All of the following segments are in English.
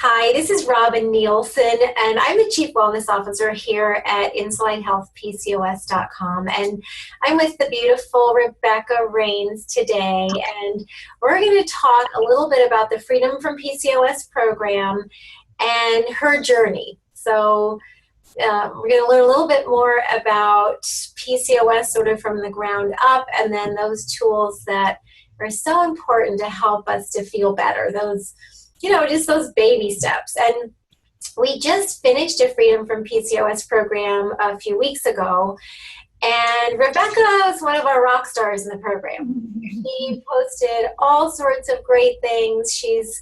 Hi, this is Robin Nielsen, and I'm the Chief Wellness Officer here at InsulineHealthPCOS.com. And I'm with the beautiful Rebekah Rains today, and we're going to talk a little bit about the Freedom from PCOS program and her journey. So we're going to learn a little bit more about PCOS sort of from the ground up, and then those tools that are so important to help us to feel better. Just those baby steps. And we just finished a Freedom from PCOS program a few weeks ago. And Rebekah is one of our rock stars in the program. She posted all sorts of great things. She's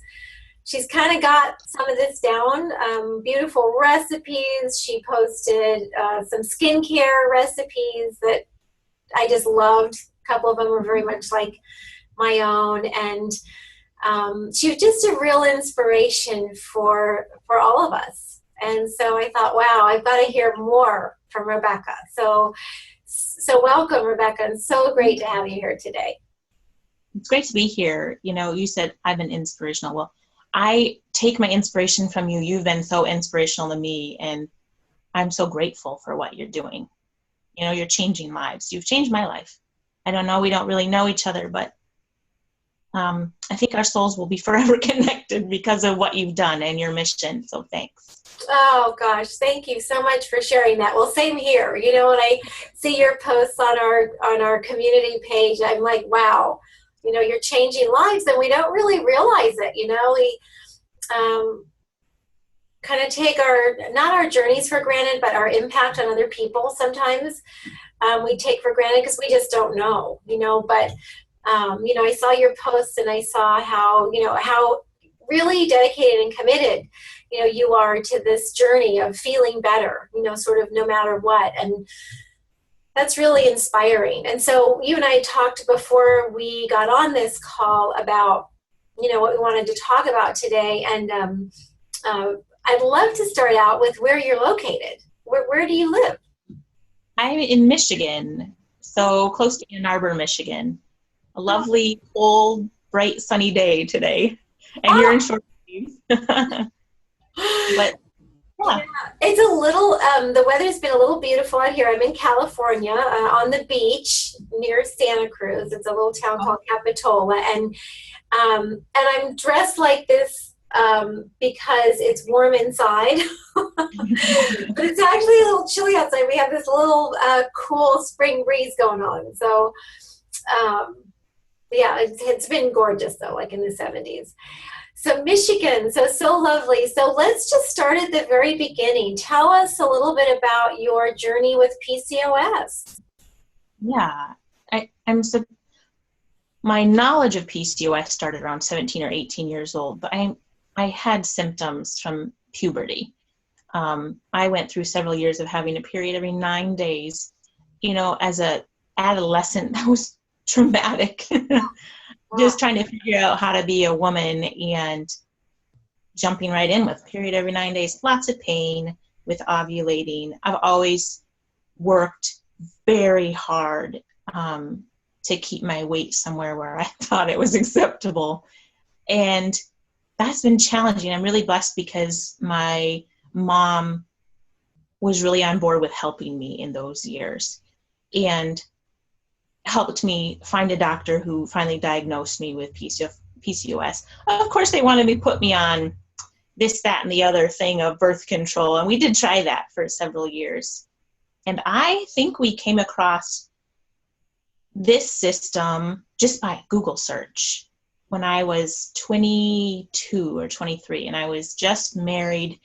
kind of got some of this down, beautiful recipes. She posted some skincare recipes that I just loved. A couple of them were very much like my own. And she was just a real inspiration for all of us. And so I thought, wow, I've got to hear more from Rebekah. So welcome, Rebekah, and so great to have you here today. It's great to be here. You said I've been inspirational. Well, I take my inspiration from you. You've been so inspirational to me, and I'm so grateful for what you're doing. You're changing lives. You've changed my life. I don't know, we don't really know each other, but I think our souls will be forever connected because of what you've done and your mission. So thanks. Oh gosh, thank you so much for sharing that. Well, same here. When I see your posts on our community page, I'm like, wow, you're changing lives, and we don't really realize it. We kind of take not our journeys for granted, but our impact on other people. Sometimes we take for granted because we just don't know. But I saw your posts, and I saw how really dedicated and committed, you are to this journey of feeling better, sort of no matter what. And that's really inspiring. And so you and I talked before we got on this call about, what we wanted to talk about today. And I'd love to start out with where you're located. Where do you live? I'm in Michigan, so close to Ann Arbor, Michigan. A lovely, cold, bright, sunny day today. And you're in short sleeves. But yeah. It's a little, the weather's been a little beautiful out here. I'm in California on the beach near Santa Cruz. It's a little town called Capitola. And I'm dressed like this because it's warm inside. But it's actually a little chilly outside. We have this little cool spring breeze going on. So, yeah, it's been gorgeous though, like in the 70s. So Michigan, so lovely. So let's just start at the very beginning. Tell us a little bit about your journey with PCOS. Yeah, my knowledge of PCOS started around 17 or 18 years old, but I had symptoms from puberty. I went through several years of having a period every 9 days. As a adolescent, that was traumatic. Just trying to figure out how to be a woman and jumping right in with period every 9 days. Lots of pain with ovulating. I've always worked very hard to keep my weight somewhere where I thought it was acceptable. And that's been challenging. I'm really blessed because my mom was really on board with helping me in those years and helped me find a doctor who finally diagnosed me with PCOS. Of course, they wanted me to put me on this, that, and the other thing of birth control, and we did try that for several years. And I think we came across this system just by Google search when I was 22 or 23, and I was just married,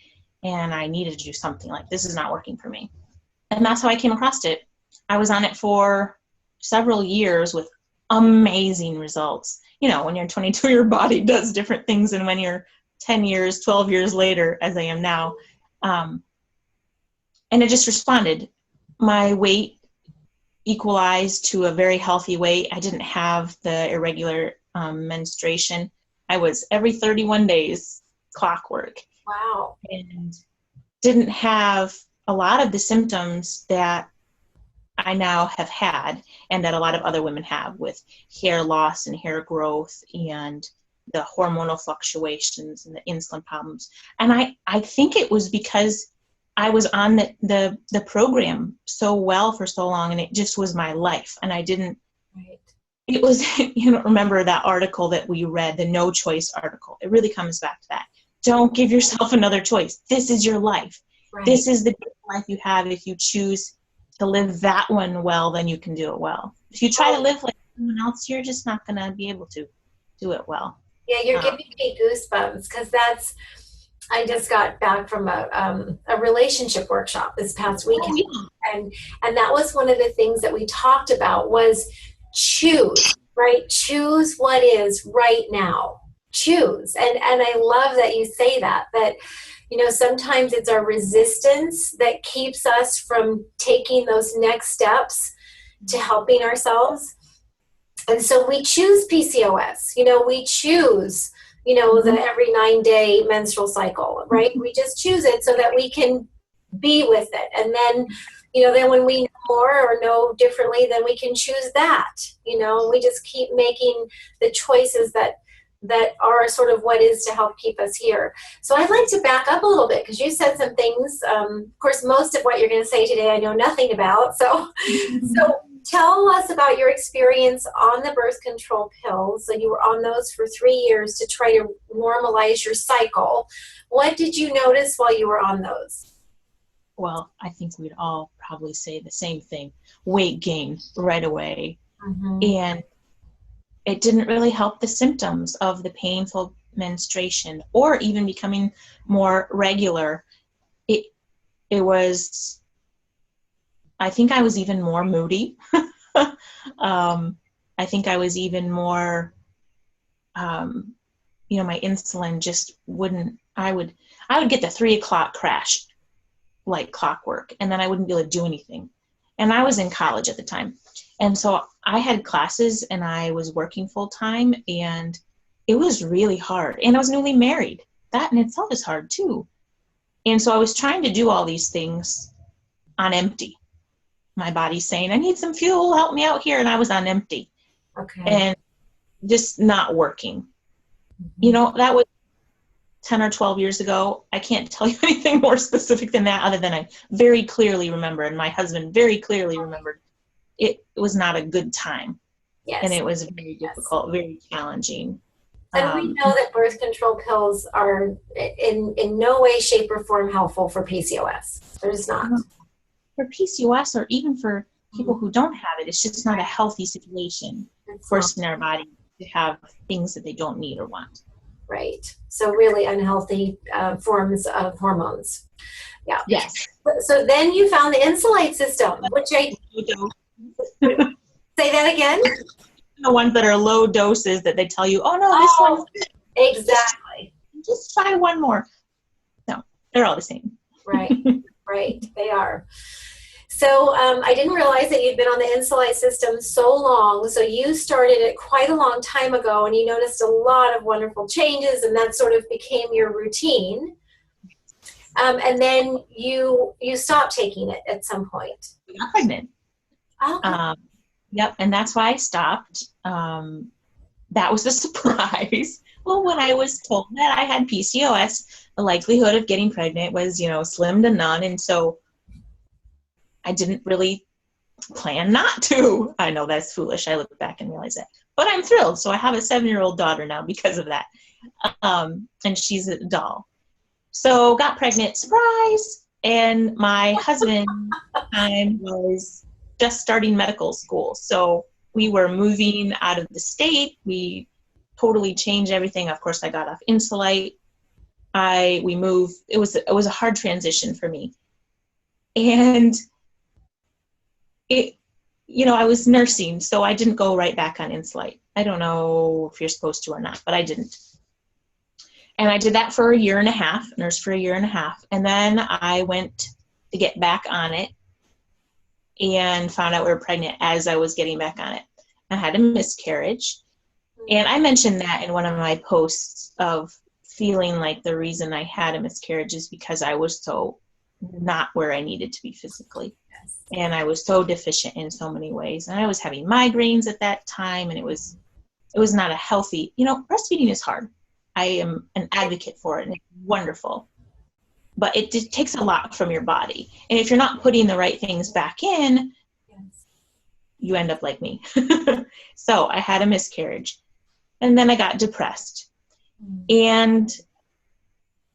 and I needed to do something like, this is not working for me. And that's how I came across it. I was on it for several years with amazing results. When you're 22, your body does different things than when you're 10 years, 12 years later, as I am now. And it just responded. My weight equalized to a very healthy weight. I didn't have the irregular menstruation. I was every 31 days clockwork. Wow. And didn't have a lot of the symptoms that I now have had and that a lot of other women have with hair loss and hair growth and the hormonal fluctuations and the insulin problems. And I think it was because I was on the program so well for so long, and it just was my life. And I didn't, Right. it was, remember that article that we read, the no choice article. It really comes back to that. Don't give yourself another choice. This is your life. Right. This is the life you have. If you choose to live that one well, then you can do it well. If you try to live like someone else, you're just not going to be able to do it well. Yeah, you're giving me goosebumps, because I just got back from a relationship workshop this past weekend. Oh, yeah. And that was one of the things that we talked about was choose, right? Choose what is right now. Choose. And I love that you say that, sometimes it's our resistance that keeps us from taking those next steps to helping ourselves. And so we choose PCOS, we choose, the every 9-day menstrual cycle, right? We just choose it so that we can be with it. And then, then when we know more or know differently, then we can choose that, we just keep making the choices that are sort of what is to help keep us here. So I'd like to back up a little bit, because you said some things. Of course, most of what you're going to say today I know nothing about. So tell us about your experience on the birth control pills. So you were on those for 3 years to try to normalize your cycle. What did you notice while you were on those? Well, I think we'd all probably say the same thing. Weight gain right away. Mm-hmm. And it didn't really help the symptoms of the painful menstruation or even becoming more regular. It was, I think I was even more moody. I think I was even more, my insulin just wouldn't, I would get the 3 o'clock crash like clockwork, and then I wouldn't be able to do anything. And I was in college at the time. And so I had classes and I was working full time, and it was really hard. And I was newly married. That in itself is hard too. And so I was trying to do all these things on empty. My body's saying, I need some fuel, help me out here. And I was on empty. Okay. And just not working. Mm-hmm. That was 10 or 12 years ago. I can't tell you anything more specific than that, other than I very clearly remember, and my husband very clearly remembered, it was not a good time. Yes. And it was very difficult, very challenging. And we know that birth control pills are in no way, shape, or form helpful for PCOS. There's not. For PCOS, or even for people who don't have it, it's just not a healthy situation forcing our body to have things that they don't need or want. Right. So really unhealthy forms of hormones. Yeah. Yes. So then you found the Insulite system, which I say that again. The ones that are low doses that they tell you, oh no, this one's good. Exactly. Just try one more. No, they're all the same. Right. Right. They are. So I didn't realize that you'd been on the Insulite system so long. So you started it quite a long time ago, and you noticed a lot of wonderful changes, and that sort of became your routine. And then you stopped taking it at some point. I got pregnant. Oh. Yep, and that's why I stopped. That was a surprise. Well, when I was told that I had PCOS, the likelihood of getting pregnant was, slim to none, and so I didn't really plan not to. I know that's foolish. I look back and realize that. But I'm thrilled. So I have a 7-year-old daughter now because of that. And she's a doll. So got pregnant, surprise. And my husband at the time was just starting medical school. So we were moving out of the state. We totally changed everything. Of course, I got off Insulite. We moved. It was a hard transition for me. And I was nursing, so I didn't go right back on Insulite. I don't know if you're supposed to or not, but I didn't. And I did that for a year and a half, nursed for a year and a half. And then I went to get back on it and found out we were pregnant as I was getting back on it. I had a miscarriage. And I mentioned that in one of my posts of feeling like the reason I had a miscarriage is because I was so not where I needed to be physically. And I was so deficient in so many ways. And I was having migraines at that time, and it was It was not a healthy, breastfeeding is hard. I am an advocate for it, and it's wonderful. But it just takes a lot from your body. And if you're not putting the right things back in, you end up like me. So I had a miscarriage. And then I got depressed. And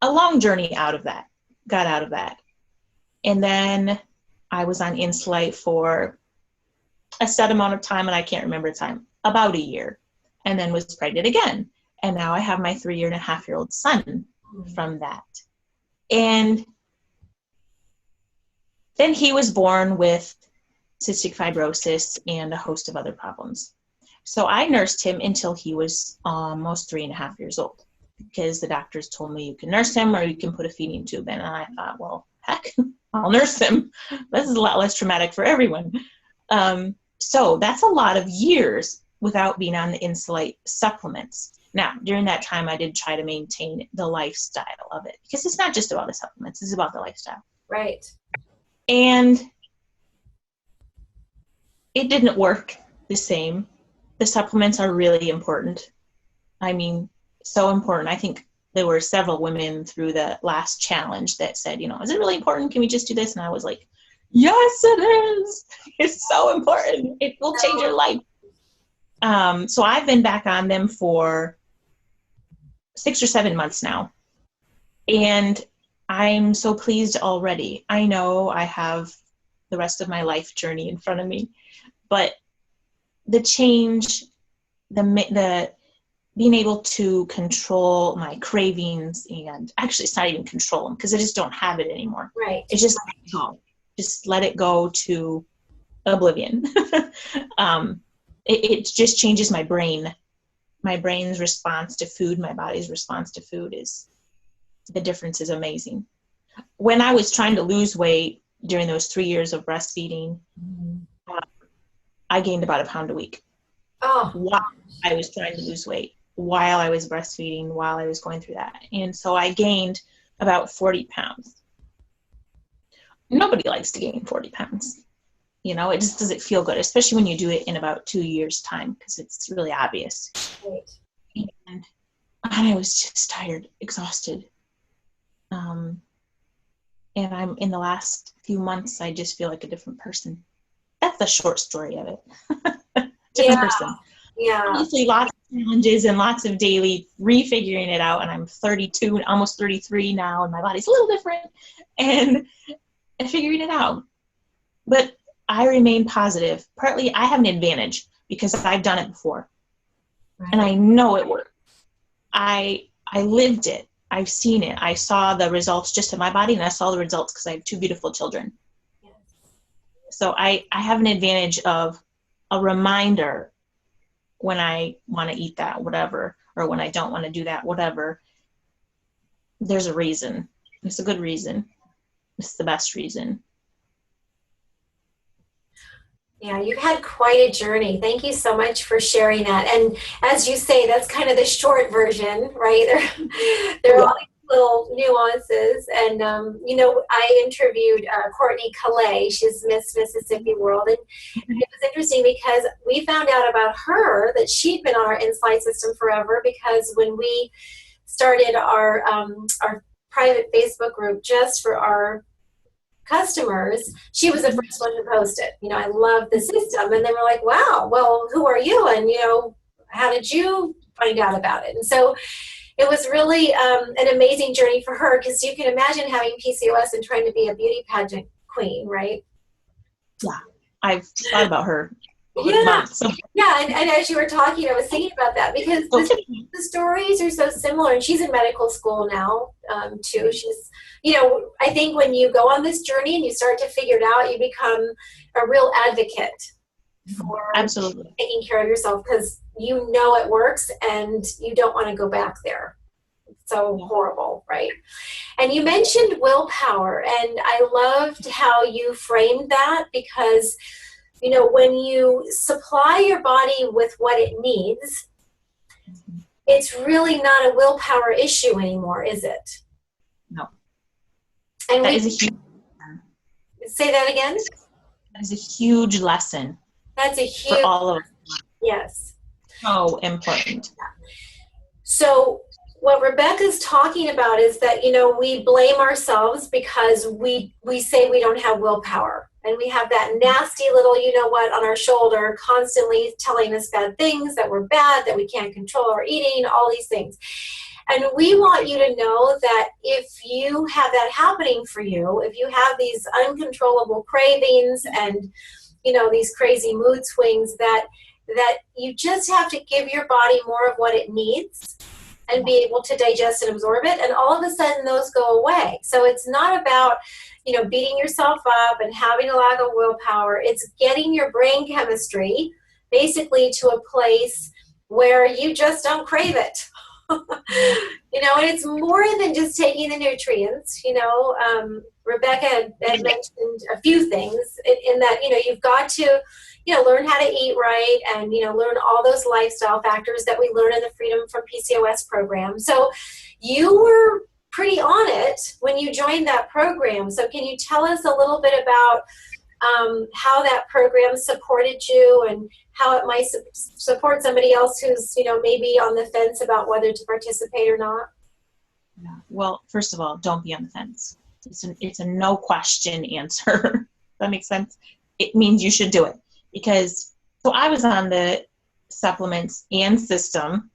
a long journey got out of that. And then I was on Insulite for a set amount of time, and I can't remember the time, about a year, and then was pregnant again. And now I have my 3.5-year-old son from that. And then he was born with cystic fibrosis and a host of other problems. So I nursed him until he was almost 3.5 years old, because the doctors told me you can nurse him or you can put a feeding tube in. And I thought, well, heck, I'll nurse him. This is a lot less traumatic for everyone. So that's a lot of years without being on the Insulite supplements. Now, during that time, I did try to maintain the lifestyle of it, because it's not just about the supplements, it's about the lifestyle. Right. And it didn't work the same. The supplements are really important. I mean, so important. I think there were several women through the last challenge that said, is it really important? Can we just do this? And I was like, yes, it is. It's so important. It will change your life. So I've been back on them for 6 or 7 months now. And I'm so pleased already. I know I have the rest of my life journey in front of me, but the change, the being able to control my cravings, and actually it's not even control them, because I just don't have it anymore. Right. It's just let it go. Just let it go to oblivion. It just changes my brain. My brain's response to food, my body's response to food the difference is amazing. When I was trying to lose weight during those 3 years of breastfeeding, I gained about 1 pound a week. Oh. While I was trying to lose weight, while I was breastfeeding, while I was going through that. And so I gained about 40 pounds. Nobody likes to gain 40 pounds. It just doesn't feel good, especially when you do it in about 2 years' time, because it's really obvious. Right. And I was just tired, exhausted. And I'm in the last few months, I just feel like a different person. That's the short story of it. Different person. Yeah. Obviously, lots of challenges and lots of daily refiguring it out. And I'm 32, almost 33 now, and my body's a little different, and figuring it out. But I remain positive. Partly, I have an advantage because I've done it before, Right. and I know it works. I lived it. I've seen it. I saw the results just in my body, and I saw the results because I have 2 beautiful children. Yes. So I have an advantage of a reminder when I want to eat that, whatever, or when I don't want to do that, whatever. There's a reason. It's a good reason. It's the best reason. Yeah, you've had quite a journey. Thank you so much for sharing that. And as you say, that's kind of the short version, right? There are all these little nuances. And, I interviewed Courtney Calais. She's Miss Mississippi World. And it was interesting because we found out about her that she'd been on our Insight system forever, because when we started our private Facebook group just for our customers, she was the first one to post it. I love the system. And they were like, wow, well, who are you? And, how did you find out about it? And so it was really an amazing journey for her, because you can imagine having PCOS and trying to be a beauty pageant queen, right? Yeah, I've thought about her. Yeah, yeah, and as you were talking, I was thinking about that, because the stories are so similar, and she's in medical school now, too. She's, I think when you go on this journey and you start to figure it out, you become a real advocate for absolutely taking care of yourself, because it works and you don't want to go back there. It's so horrible, right? And you mentioned willpower, and I loved how you framed that, because when you supply your body with what it needs, it's really not a willpower issue anymore, is it? No. And that is a huge say that again? That is a huge lesson. That's a huge for all of us. Yes. So important. So what Rebekah's talking about is that, we blame ourselves because we say we don't have willpower. And we have that nasty little, on our shoulder, constantly telling us bad things, that we're bad, that we can't control our eating, all these things. And we want you to know that if you have that happening for you, if you have these uncontrollable cravings and, these crazy mood swings, that you just have to give your body more of what it needs and be able to digest and absorb it. And all of a sudden those go away. So it's not about, beating yourself up and having a lack of willpower. It's getting your brain chemistry basically to a place where you just don't crave it. And it's more than just taking the nutrients. Rebekah had mentioned a few things in that, you've got to, learn how to eat right and, learn all those lifestyle factors that we learn in the Freedom from PCOS program. So you were pretty on it when you joined that program. So can you tell us a little bit about how that program supported you and how it might support somebody else who's, maybe on the fence about whether to participate or not? Yeah. Well, first of all, don't be on the fence. It's a no question answer. That makes sense. It means you should do it so I was on the supplements and system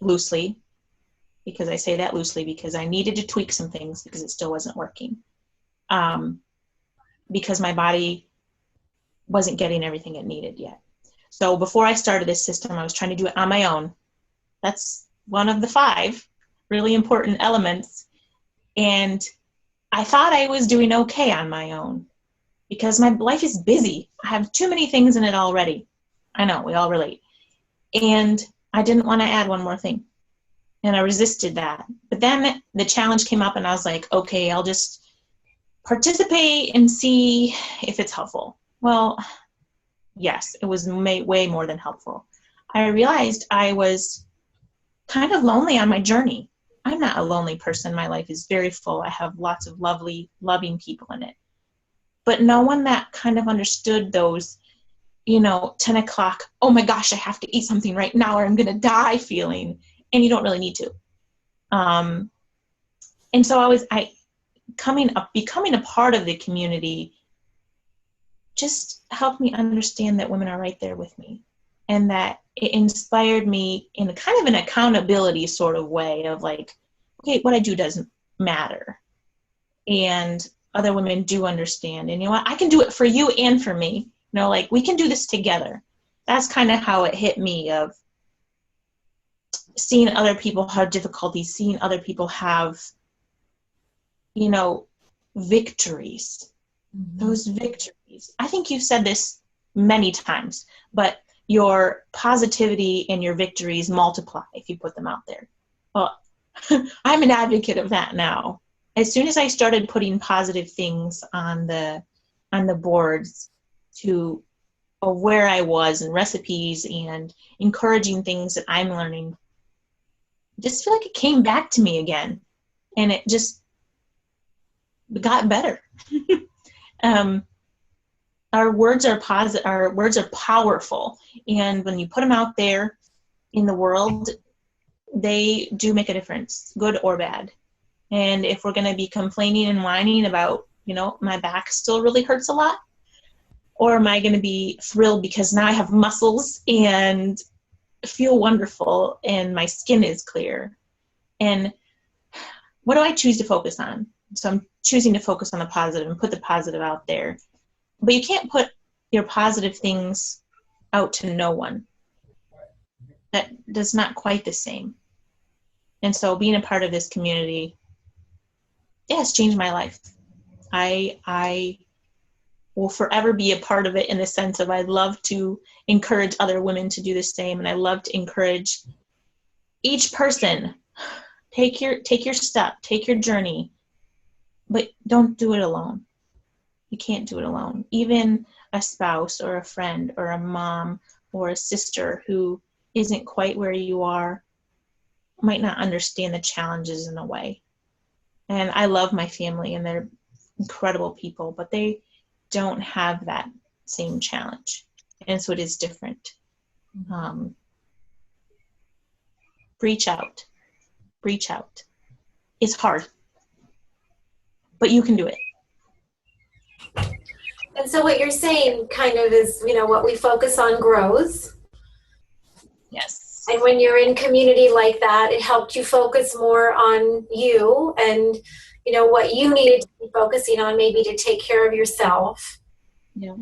loosely, because I say that loosely because I needed to tweak some things because it still wasn't working. Because my body wasn't getting everything it needed yet. So before I started this system, I was trying to do it on my own. That's one of the 5 really important elements. And I thought I was doing okay on my own because my life is busy. I have too many things in it already. I know, we all relate. And I didn't want to add one more thing. And I resisted that. But then the challenge came up and I was like, okay, I'll just participate and see if it's helpful. Well, yes, it was way more than helpful. I realized I was kind of lonely on my journey. I'm not a lonely person. My life is very full. I have lots of lovely, loving people in it. But no one that kind of understood those, 10 o'clock, oh my gosh, I have to eat something right now or I'm going to die feeling. And you don't really need to. And so becoming a part of the community just helped me understand that women are right there with me, and that it inspired me in a kind of an accountability sort of way of like, okay, what I do doesn't matter. And other women do understand. And you know what? I can do it for you and for me. Like we can do this together. That's kind of how it hit me, of seeing other people have difficulties, seeing other people have, victories. Mm-hmm. Those victories. I think you've said this many times, but your positivity and your victories multiply if you put them out there. Well, I'm an advocate of that now. As soon as I started putting positive things on the boards of where I was and recipes and encouraging things that I'm learning, I just feel like it came back to me again, and it just got better. Our words are positive. Our words are powerful, and when you put them out there in the world, they do make a difference, good or bad. And if we're going to be complaining and whining about, my back still really hurts a lot, or am I going to be thrilled because now I have muscles and feel wonderful and my skin is clear? And what do I choose to focus on? So I'm choosing to focus on the positive and put the positive out there. But you can't put your positive things out to no one. That's not quite the same. And so being a part of this community, it's changed my life. I will forever be a part of it in the sense of I'd love to encourage other women to do the same. And I love to encourage each person, take your step, take your journey, but don't do it alone. You can't do it alone. Even a spouse or a friend or a mom or a sister who isn't quite where you are might not understand the challenges in a way. And I love my family and they're incredible people, but they don't have that same challenge. And so it is different. reach out. Reach out. It's hard, but you can do it. And so what you're saying kind of is, what we focus on grows. Yes. And when you're in community like that, it helped you focus more on you and, what you needed to be focusing on, maybe to take care of yourself. Yeah.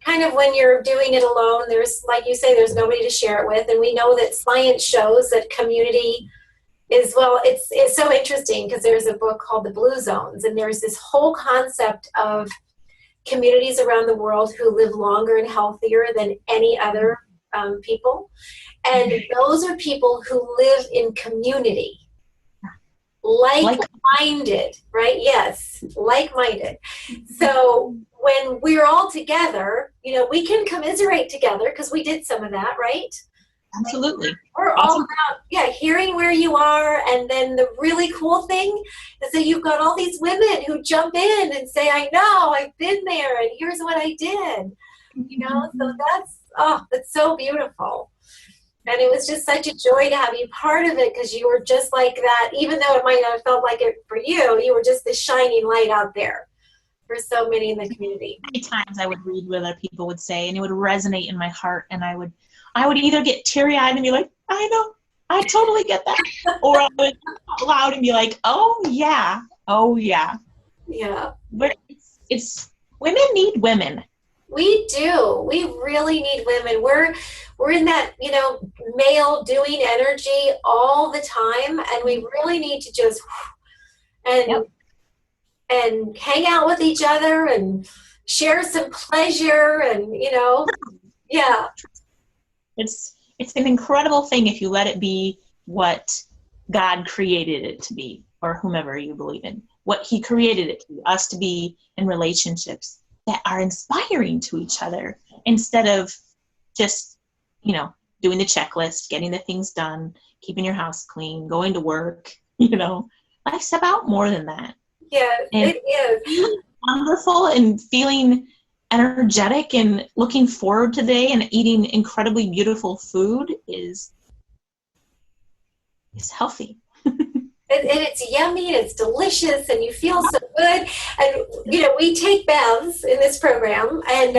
Kind of when you're doing it alone, there's, like you say, there's nobody to share it with. And we know that science shows that community is, well, it's so interesting because there's a book called The Blue Zones, and there's this whole concept of communities around the world who live longer and healthier than any other people. And those are people who live in community. Like-minded, right? Yes, like-minded. So when we're all together, we can commiserate together because we did some of that, right? Absolutely. We're all about, hearing where you are. And then the really cool thing is that you've got all these women who jump in and say, I know, I've been there, and here's what I did. So that's so beautiful. And it was just such a joy to have you part of it, because you were just like that. Even though it might not have felt like it for you, you were just the shining light out there for so many in the community. Many times I would read what other people would say, and it would resonate in my heart, and I would either get teary-eyed and be like, I know, I totally get that, or I would out loud and be like, oh yeah. Yeah. But it's women need women. We do. We really need women. We're in that, male doing energy all the time, and we really need to just and hang out with each other and share some pleasure and, yeah. It's an incredible thing if you let it be what God created it to be, or whomever you believe in, what he created it to be, us to be in relationships that are inspiring to each other, instead of just, doing the checklist, getting the things done, keeping your house clean, going to work, life's about more than that. Yeah, and it is. Feeling wonderful and feeling energetic and looking forward to the day and eating incredibly beautiful food is healthy. And it's yummy and it's delicious and you feel so good. And, we take baths in this program, and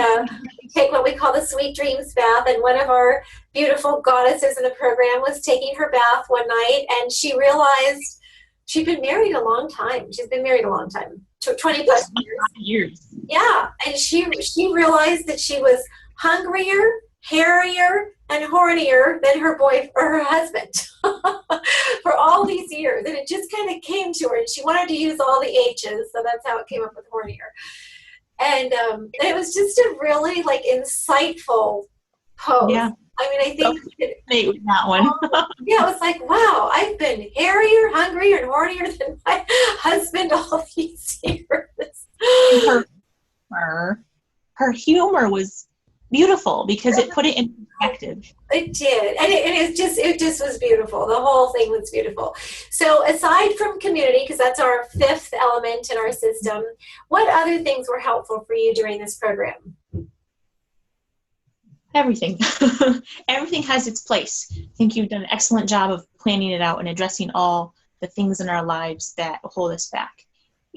we take what we call the Sweet Dreams bath. And one of our beautiful goddesses in the program was taking her bath one night, and she realized she'd been married a long time. She's been married a long time, 20 plus years. Yeah. And she realized that she was hungrier, hairier, and hornier than her husband for all these years. And it just kind of came to her, and she wanted to use all the H's, so that's how it came up with hornier. And it was just a really insightful pose. Yeah. I mean, I think with that one. Yeah, it was like, wow, I've been hairier, hungrier, and hornier than my husband all these years. Her humor was beautiful because it put it in perspective. It did, and it just was beautiful. The whole thing was beautiful. So aside from community, because that's our fifth element in our system, what other things were helpful for you during this program? Everything. Everything has its place. I think you've done an excellent job of planning it out and addressing all the things in our lives that hold us back.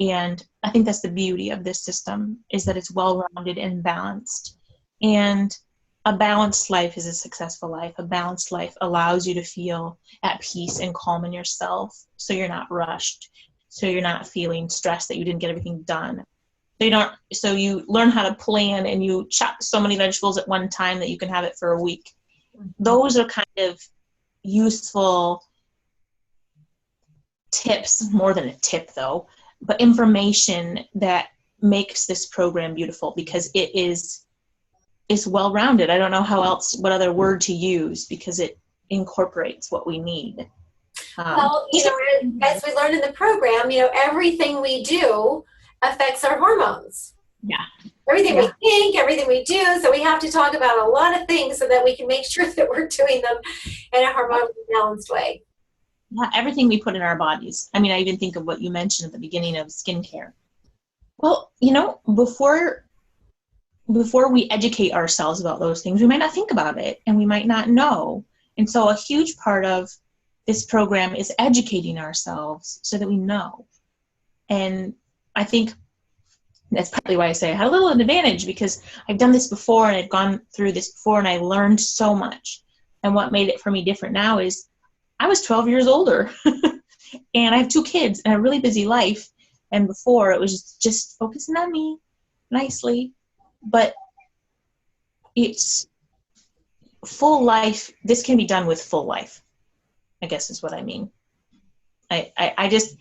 And I think that's the beauty of this system, is that it's well-rounded and balanced. And a balanced life is a successful life. A balanced life allows you to feel at peace and calm in yourself, so you're not rushed, so you're not feeling stressed that you didn't get everything done. So you learn how to plan, and you chop so many vegetables at one time that you can have it for a week. Those are kind of useful tips, more than a tip though, but information that makes this program beautiful, because it's well-rounded. I don't know what other word to use, because it incorporates what we need. Well, as we learned in the program, everything we do affects our hormones. Yeah. Everything we think, everything we do. So we have to talk about a lot of things so that we can make sure that we're doing them in a harmoniously balanced way. Yeah, everything we put in our bodies. I mean, I even think of what you mentioned at the beginning of skincare. Well, before we educate ourselves about those things, we might not think about it, and we might not know. And so a huge part of this program is educating ourselves so that we know. And I think that's probably why I say I had a little advantage, because I've done this before and I've gone through this before and I learned so much. And what made it for me different now is I was 12 years older and I have 2 kids and a really busy life. And before it was just focusing on me nicely, but it's full life. This can be done with full life, I guess is what I mean. I just,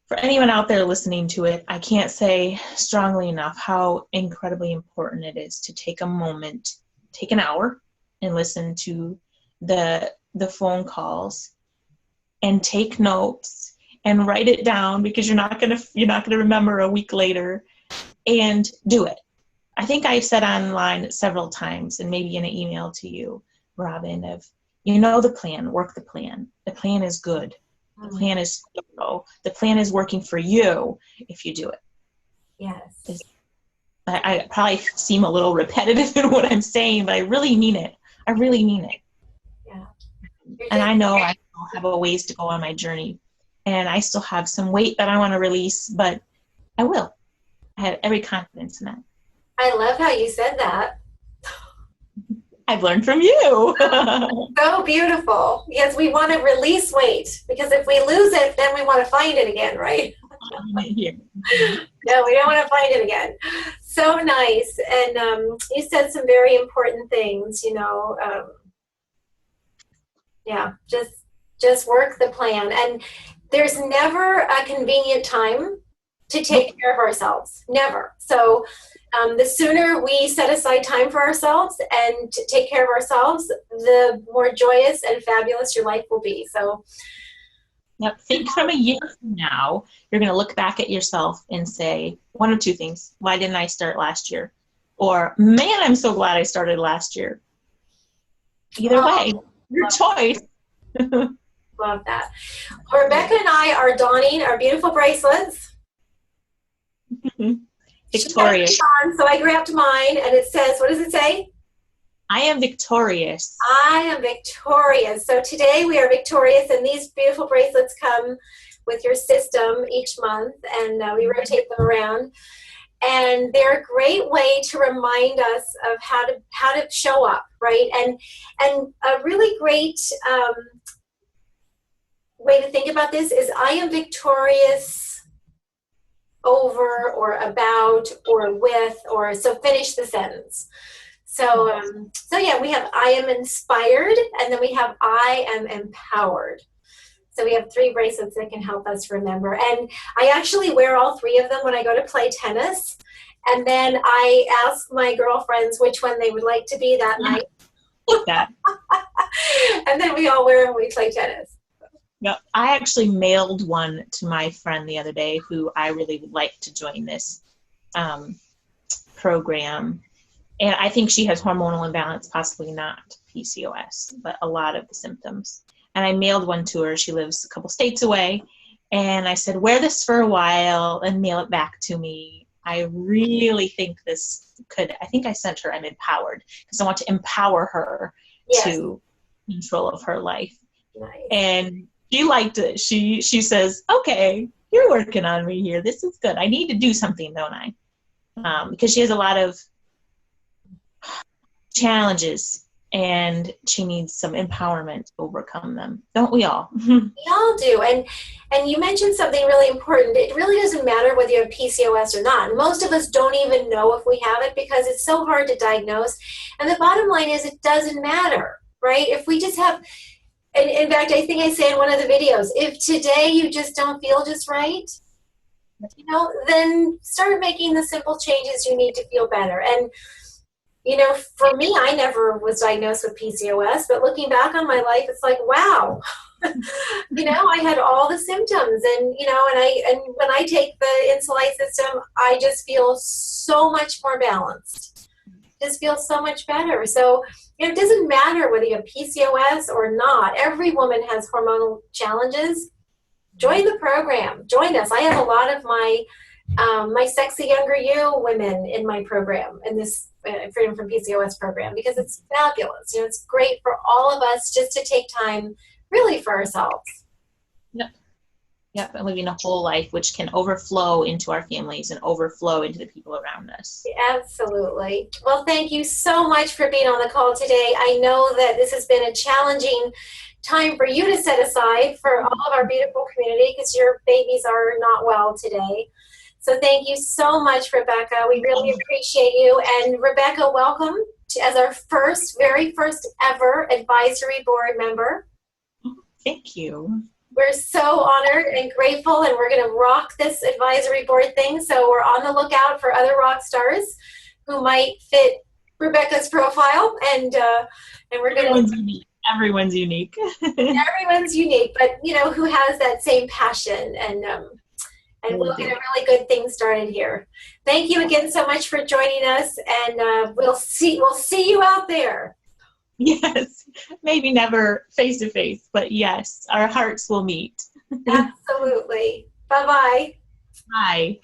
for anyone out there listening to it, I can't say strongly enough how incredibly important it is to take a moment, take an hour and listen to the phone calls and take notes and write it down, because you're not going to remember a week later, and do it. I think I've said online several times, and maybe in an email to you, Robin, of, the plan, work the plan. The plan is good. The plan is thorough. The plan is working for you if you do it. Yes. I probably seem a little repetitive in what I'm saying, but I really mean it. I really mean it. Yeah. And I know I still have a ways to go on my journey, and I still have some weight that I want to release, but I will. I have every confidence in that. I love how you said that. I've learned from you. So beautiful. Yes, we want to release weight, because if we lose it, then we want to find it again, right? No, we don't want to find it again. So nice. And you said some very important things, yeah, just work the plan. And there's never a convenient time to take care of ourselves. Never. So the sooner we set aside time for ourselves and to take care of ourselves, the more joyous and fabulous your life will be. So yep. Think from a year from now, you're going to look back at yourself and say one of 2 things. Why didn't I start last year? Or, man, I'm so glad I started last year. Either way, your choice. Love that. Rebekah and I are donning our beautiful bracelets. Victorious. So I grabbed mine, and it says, what does it say? I am victorious. I am victorious. So today we are victorious, and these beautiful bracelets come with your system each month, and we rotate them around. And they're a great way to remind us of how to show up, right? And a really great way to think about this is, I am victorious over or about or with, or so finish the sentence. So yeah, we have I am inspired, and then we have I am empowered. So we have 3 bracelets that can help us remember. And I actually wear all 3 of them when I go to play tennis. And then I ask my girlfriends which one they would like to be that night. Yeah. And then we all wear them when we play tennis. No, I actually mailed one to my friend the other day who I really would like to join this program. And I think she has hormonal imbalance, possibly not PCOS, but a lot of the symptoms. And I mailed one to her. She lives a couple states away. And I said, wear this for a while and mail it back to me. I really think this could, I think I sent her, I'm empowered, because I want to empower her to control of her life. Nice. And she liked it. She says, okay, you're working on me here. This is good. I need to do something, don't I? Because she has a lot of challenges and she needs some empowerment to overcome them. Don't we all? We all do. And you mentioned something really important. It really doesn't matter whether you have PCOS or not. Most of us don't even know if we have it, because it's so hard to diagnose. And the bottom line is, it doesn't matter, right? If we just have, and in fact, I think I say in one of the videos, if today you just don't feel just right, then start making the simple changes you need to feel better. And for me, I never was diagnosed with PCOS, but looking back on my life, it's like, wow, I had all the symptoms, and when I take the Insulite system, I just feel so much more balanced, just feel so much better. So it doesn't matter whether you have PCOS or not. Every woman has hormonal challenges. Join the program. Join us. I have a lot of my Sexy Younger You women in my program, in this Freedom from PCOS program, because it's fabulous. It's great for all of us just to take time really for ourselves. Yep. Yep. And living a whole life, which can overflow into our families and overflow into the people around us. Absolutely. Well, thank you so much for being on the call today. I know that this has been a challenging time for you to set aside for all of our beautiful community because your babies are not well today. So thank you so much, Rebekah. We really appreciate you. And Rebekah, welcome as our very first ever advisory board member. Thank you. We're so honored and grateful, and we're going to rock this advisory board thing. So we're on the lookout for other rock stars who might fit Rebekah's profile, and we're going to. Everyone's unique. Everyone's unique, but who has that same passion, and we'll get a really good thing started here. Thank you again so much for joining us, and we'll see you out there. Yes, maybe never face to face, but yes, our hearts will meet. Absolutely. Bye-bye. Bye.